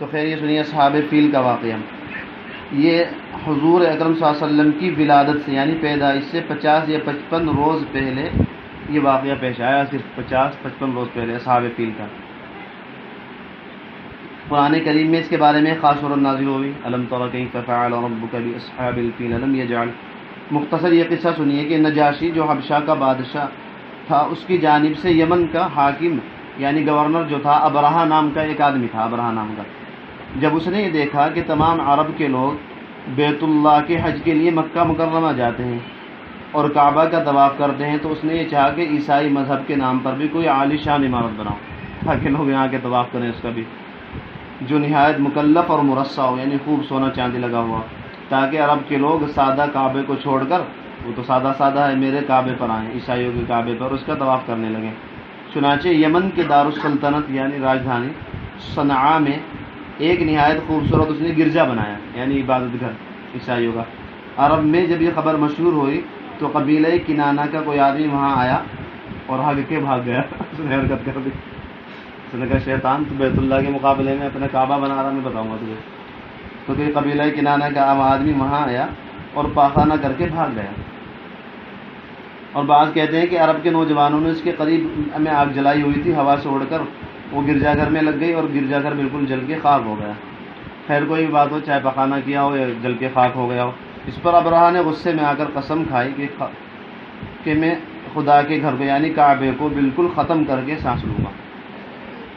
تو خیر یہ سنیے اصحاب فیل کا واقعہ. یہ حضور اکرم صلی اللہ علیہ وسلم کی ولادت سے یعنی پیدائش سے 50 یا 55 روز پہلے یہ واقعہ پیش آیا. صرف 50-55 روز پہلے اصحاب فیل کا. قرآن کریم میں اس کے بارے میں خاص صورت نازل ہوئی. الم تر کیف فعل ربک باصحاب الفیل الم یجعل. مختصر یہ قصہ سنیے کہ نجاشی جو حبشہ کا بادشاہ تھا اس کی جانب سے یمن کا حاکم یعنی گورنر جو تھا ابرہہ نام کا ایک آدمی تھا. ابرہہ نام کا جب اس نے یہ دیکھا کہ تمام عرب کے لوگ بیت اللہ کے حج کے لیے مکہ مکرمہ جاتے ہیں اور کعبہ کا طواف کرتے ہیں تو اس نے یہ چاہا کہ عیسائی مذہب کے نام پر بھی کوئی عالی شان عمارت بناؤ تاکہ لوگ یہاں کے طواف کریں اس کا بھی، جو نہایت مکلف اور مرصع ہو یعنی خوب سونا چاندی لگا ہوا، تاکہ عرب کے لوگ سادہ کعبے کو چھوڑ کر، وہ تو سادہ سادہ ہے، میرے کعبے پر آئیں، عیسائیوں کے کعبے پر اس کا طواف کرنے لگیں. چنانچہ یمن کے دارالسلطنت یعنی راجدھانی صنعاء میں ایک نہایت خوبصورت اس نے گرجا بنایا یعنی عبادت گھر عیسائیوں کا. عرب میں جب یہ خبر مشہور ہوئی تو قبیلہ کنانہ کا کوئی آدمی وہاں آیا اور بھاگ کے بھاگ گیا. اس نے حرکت کر دی. اس نے کہا شیطان تو بیت اللہ کے مقابلے میں اپنا کعبہ بنا رہا، میں بتاؤں گا تجھے. تو کہ قبیلہ کنانہ کا آدمی وہاں آیا اور پاخانہ کر کے بھاگ گیا. اور بعض کہتے ہیں کہ عرب کے نوجوانوں نے اس کے قریب میں آگ جلائی ہوئی تھی، ہوا سے اڑ کر وہ گرجا گھر میں لگ گئی اور گرجا گھر بالکل جل کے خاک ہو گیا. خیر کوئی بھی بات ہو، چاہے پخانہ کیا ہو یا جل کے خاک ہو گیا ہو. اس پر ابرہہ نے غصے میں آ کر قسم کھائی کہ میں خدا کے گھر کو یعنی کعبے کو بالکل ختم کر کے سانس لوں گا.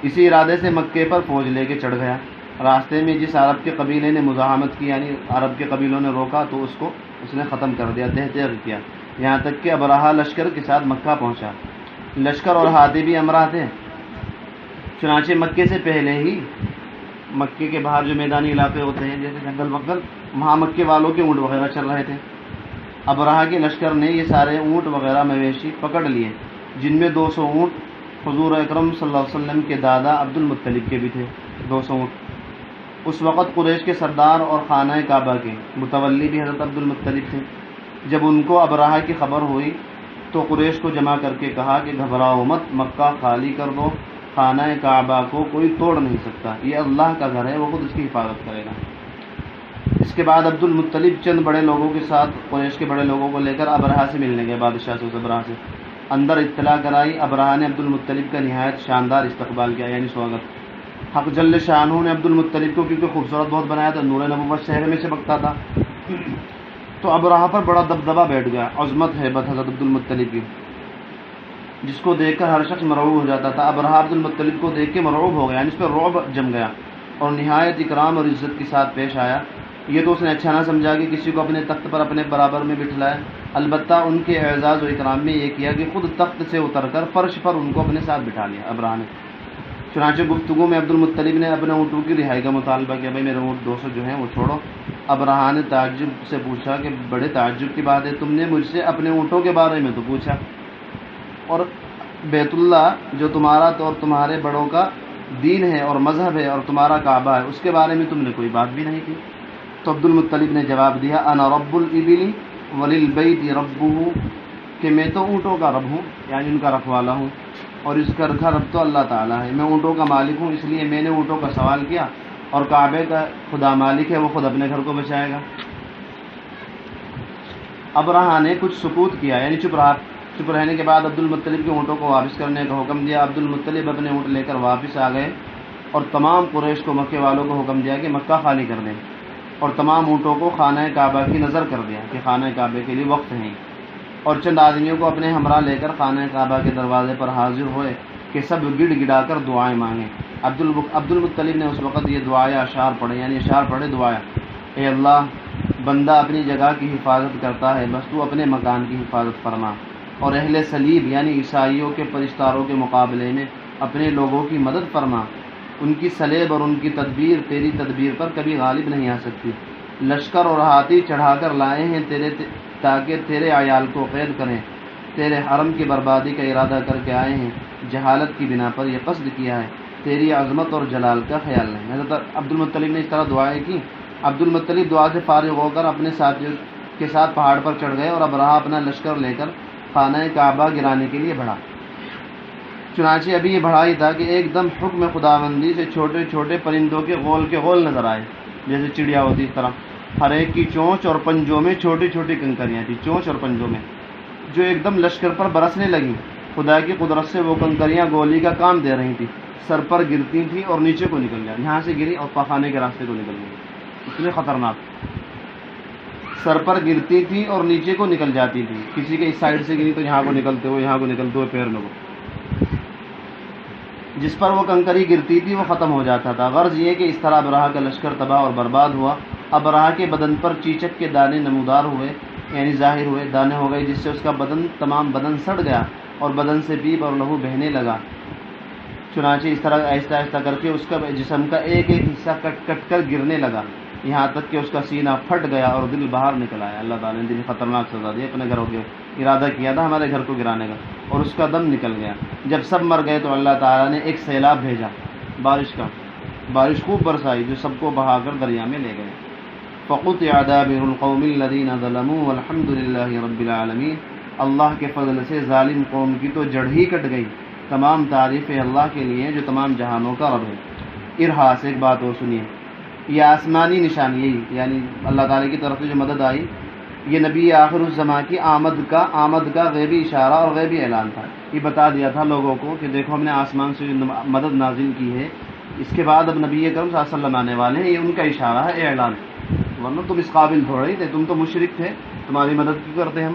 اسی ارادے سے مکے پر فوج لے کے چڑھ گیا. راستے میں جس عرب کے قبیلے نے مزاحمت کی یعنی عرب کے قبیلوں نے روکا تو اس نے ختم کر دیا، تہہ کیا، یہاں تک کہ ابرہہ لشکر کے ساتھ مکہ پہنچا. لشکر اور ہاتھی بھی ہمراہ تھے. چنانچہ مکے سے پہلے ہی مکے کے باہر جو میدانی علاقے ہوتے ہیں جیسے جنگل وغل، وہاں مکے والوں کے اونٹ وغیرہ چل رہے تھے. ابرہہ کے لشکر نے یہ سارے اونٹ وغیرہ مویشی پکڑ لیے، جن میں 200 اونٹ حضور اکرم صلی اللہ علیہ وسلم کے دادا عبد المطلب کے بھی تھے. 200 اونٹ. اس وقت قریش کے سردار اور خانہ کعبہ کے متولی بھی حضرت عبد المطلب تھے. جب ان کو ابرہہ کی خبر ہوئی تو قریش کو جمع کر کے کہا کہ گھبراؤ مت، مکہ خالی کر دو، خانہ کعبہ کو کوئی توڑ نہیں سکتا، یہ اللہ کا گھر ہے، وہ خود اس کی حفاظت کرے گا. اس کے بعد عبد المطلب چند بڑے لوگوں کے ساتھ قریش کے بڑے لوگوں کو لے کر ابرہہ سے ملنے گئے. بادشاہ سے، اس ابرہہ سے اندر اطلاع کرائی. ابرہہ نے عبد المطلب کا نہایت شاندار استقبال کیا یعنی سواگت. حق جل شانہ نے عبد المطلب کو کیونکہ خوبصورت بہت بنایا تھا، نور نبوت شہر میں چمکتا تھا، تو ابرہہ پر بڑا دبدبہ بیٹھ گیا، عظمت ہیبت حضرت عبد المطلب کی، جس کو دیکھ کر ہر شخص مرعوب ہو جاتا تھا. ابرہہ عبد المطلب کو دیکھ کے مرعوب ہو گیا یعنی اس پہ رعب جم گیا اور نہایت اکرام اور عزت کے ساتھ پیش آیا. یہ تو اس نے اچھا نہ سمجھا کہ کسی کو اپنے تخت پر اپنے برابر میں بٹھلائے، البتہ ان کے اعزاز و اکرام میں یہ کیا کہ خود تخت سے اتر کر فرش پر ان کو اپنے ساتھ بٹھا لیا ابرہہ نے. چنانچہ گفتگو میں عبد المطلب نے اپنے اونٹوں کی رہائی کا مطالبہ کیا، بھائی میرے اونٹ 200 جو ہیں وہ چھوڑو. ابرہہ نے تعجب سے پوچھا کہ بڑے تعجب کی بات ہے، تم نے مجھ سے اپنے اونٹوں کے بارے میں تو پوچھا، اور بیت اللہ جو تمہارا تو اور تمہارے بڑوں کا دین ہے اور مذہب ہے اور تمہارا کعبہ ہے، اس کے بارے میں تم نے کوئی بات بھی نہیں کی. تو عبد المطلب نے جواب دیا انا رب الابل وللبیت ربہ، کہ میں تو اونٹوں کا رب ہوں یعنی ان کا رکھوالا ہوں، اور اس گھر کا رب تو اللہ تعالیٰ ہے. میں اونٹوں کا مالک ہوں، اس لیے میں نے اونٹوں کا سوال کیا، اور کعبے کا خدا مالک ہے، وہ خود اپنے گھر کو بچائے گا. ابرہہ نے کچھ سکوت کیا یعنی چپ رہا. چپ رہنے کے بعد عبد المطلب کے اونٹوں کو واپس کرنے کا حکم دیا. عبد المطلب اپنے اونٹ لے کر واپس آ گئے اور تمام قریش کو مکے والوں کو حکم دیا کہ مکہ خالی کر دیں، اور تمام اونٹوں کو خانہ کعبہ کی نظر کر دیا کہ خانہ کعبے کے لیے وقت ہے. اور چند آدمیوں کو اپنے ہمراہ لے کر خانہ کعبہ کے دروازے پر حاضر ہوئے کہ سب گڑ گڑا کر دعائیں مانگیں. عبد المطلب نے اس وقت یہ دعائیں اشعار پڑھے یعنی اشعار پڑھے دعائیں. اے اللہ، بندہ اپنی جگہ کی حفاظت کرتا ہے، بس تو اپنے مکان کی حفاظت فرما، اور اہل صلیب یعنی عیسائیوں کے پرستاروں کے مقابلے میں اپنے لوگوں کی مدد فرما. ان کی صلیب اور ان کی تدبیر تیری تدبیر پر کبھی غالب نہیں آ سکتی. لشکر اور ہاتھی چڑھا کر لائے ہیں تاکہ تیرے عیال کو قید کریں. تیرے حرم کی بربادی کا ارادہ کر کے آئے ہیں، جہالت کی بنا پر یہ قصد کیا ہے، تیری عظمت اور جلال کا خیال نہیں. حضرت عبد المطلب نے اس طرح دعائیں کی. عبد المطلب دعا سے فارغ ہو کر اپنے ساتھیوں کے ساتھ پہاڑ پر چڑھ گئے اور ابرہہ اپنا لشکر لے کر خانہ کعبہ گرانے کے لیے بڑھا. چنانچہ ابھی یہ بڑھا ہی تھا کہ ایک دم حکم خداوندی سے چھوٹے چھوٹے پرندوں کے غول نظر آئے، جیسے چڑیا ہوتی اس طرح۔ ہر ایک کی چونچ اور پنجوں میں چھوٹی چھوٹی کنکریاں تھیں، چونچ اور پنجوں میں، جو ایک دم لشکر پر برسنے لگیں۔ خدا کی قدرت سے وہ کنکریاں گولی کا کام دے رہی تھیں، سر پر گرتی تھیں اور نیچے کو نکل جاتی، یہاں سے گری اور پخانے کے راستے کو نکل گئی، اس لیے خطرناک۔ سر پر گرتی تھیں اور نیچے کو نکل جاتی تھی، کسی کے اس سائڈ سے گری تو یہاں کو نکلتے ہوئے یہاں کو نکلتے ہوئے پیر میں کو، جس پر وہ کنکری گرتی تھی وہ ختم ہو جاتا تھا۔ غرض یہ کہ اس طرح ابرہہ کا لشکر تباہ اور برباد ہوا۔ ابرہہ کے بدن پر چیچک کے دانے نمودار ہوئے، یعنی ظاہر ہوئے، دانے ہو گئے، جس سے اس کا تمام بدن سڑ گیا اور بدن سے پیپ اور لہو بہنے لگا۔ چنانچہ اس طرح آہستہ آہستہ کر کے اس کا جسم کا ایک ایک حصہ کٹ کٹ کر گرنے لگا، یہاں تک کہ اس کا سینہ پھٹ گیا اور دل باہر نکل آیا۔ اللہ تعالیٰ نے دل خطرناک سزا دی، اپنے گھروں کے ارادہ کیا تھا ہمارے گھر کو گرانے کا، اور اس کا دم نکل گیا۔ جب سب مر گئے تو اللہ تعالیٰ نے ایک سیلاب بھیجا بارش خوب برسائی، جو سب کو بہا کر دریا میں لے گئے۔ فقطع دابر القوم الذین ظلموا والحمد للہ رب العالمین۔ اللہ کے فضل سے ظالم قوم کی تو جڑ ہی کٹ گئی، تمام تعریفیں اللہ کے لیے جو تمام جہانوں کا رب ہے۔ ارہاس، ایک بات اور سنیے، یہ آسمانی نشانی، یہی یعنی اللہ تعالیٰ کی طرف سے جو مدد آئی، یہ نبی آخر الزماں کی آمد کا غیبی اشارہ اور غیبی اعلان تھا۔ یہ بتا دیا تھا لوگوں کو کہ دیکھو ہم نے آسمان سے جو مدد نازل کی ہے، اس کے بعد اب نبی اکرم صلی اللہ علیہ وسلم آنے والے ہیں، یہ ان کا اشارہ ہے، اعلان، ورنہ تم اس قابل تھوڑے ہی تھے، تم تو مشرک تھے، تمہاری مدد کیوں کرتے ہم۔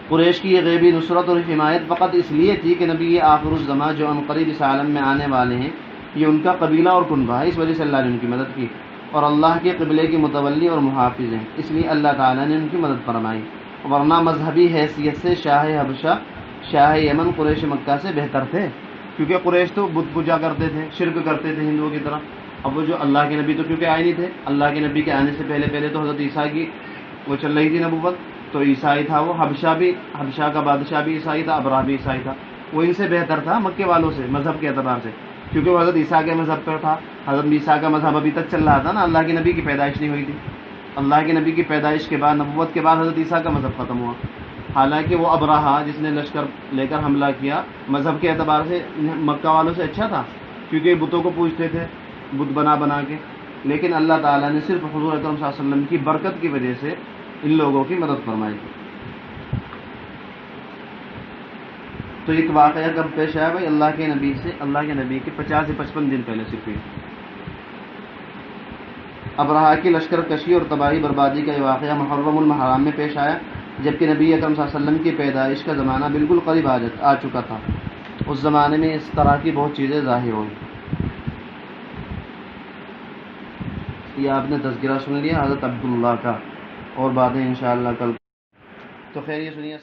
قریش کی یہ غیبی نصرت اور حمایت فقط اس لیے تھی کہ نبی آخر الزماں جو عنقریب اس عالم میں آنے والے ہیں، یہ ان کا قبیلہ اور کنبہ ہے، اس وجہ سے اللہ نے ان کی مدد کی، اور اللہ کے قبلے کی متولی اور محافظ ہیں، اس لیے اللہ تعالیٰ نے ان کی مدد فرمائی۔ ورنہ مذہبی حیثیت سے شاہ حبشہ، شاہ یمن قریش مکہ سے بہتر تھے، کیونکہ قریش تو بت پوجا کرتے تھے، شرک کرتے تھے ہندوؤں کی طرح۔ اب وہ جو اللہ کے نبی تو کیونکہ آئے نہیں تھے، اللہ کے نبی کے آنے سے پہلے تو حضرت عیسیٰ کی وہ چل رہی تھی نبوت، تو عیسائی تھا وہ، حبشہ کا بادشاہ بھی عیسائی تھا، ابرہہ بھی عیسائی تھا، وہ ان سے بہتر تھا مکے والوں سے مذہب کے اعتبار سے، کیونکہ وہ حضرت عیسیٰ کے مذہب پر تھا۔ حضرت عیسیٰ کا مذہب ابھی تک چل رہا تھا نا، اللہ کے نبی کی پیدائش نہیں ہوئی تھی، اللہ کے نبی کی پیدائش کے بعد، نبوت کے بعد حضرت عیسیٰ کا مذہب ختم ہوا۔ حالانکہ وہ ابرہہ جس نے لشکر لے کر حملہ کیا، مذہب کے اعتبار سے مکہ والوں سے اچھا تھا، کیونکہ بتوں کو پوجتے تھے، بت بنا کے، لیکن اللہ تعالیٰ نے صرف حضور اکرم صلی اللہ علیہ وسلم کی برکت کی وجہ سے ان لوگوں کی مدد فرمائی۔ تو ایک واقعہ کب پیش آیا بھائی؟ اللہ کے نبی کے 50 سے 55 دن پہلے صرف ابرہہ کی لشکر کشی اور تباہی بربادی کا یہ واقعہ محرم المحرام میں پیش آیا، جبکہ نبی اکرم صلی اللہ علیہ وسلم کی پیدائش کا زمانہ بالکل قریب آ چکا تھا۔ اس زمانے میں اس طرح کی بہت چیزیں ظاہر ہوئی۔ یہ آپ نے تذکرہ سن لیا حضرت عبداللہ کا، اور باتیں انشاءاللہ کل۔ تو خیر یہ سنیے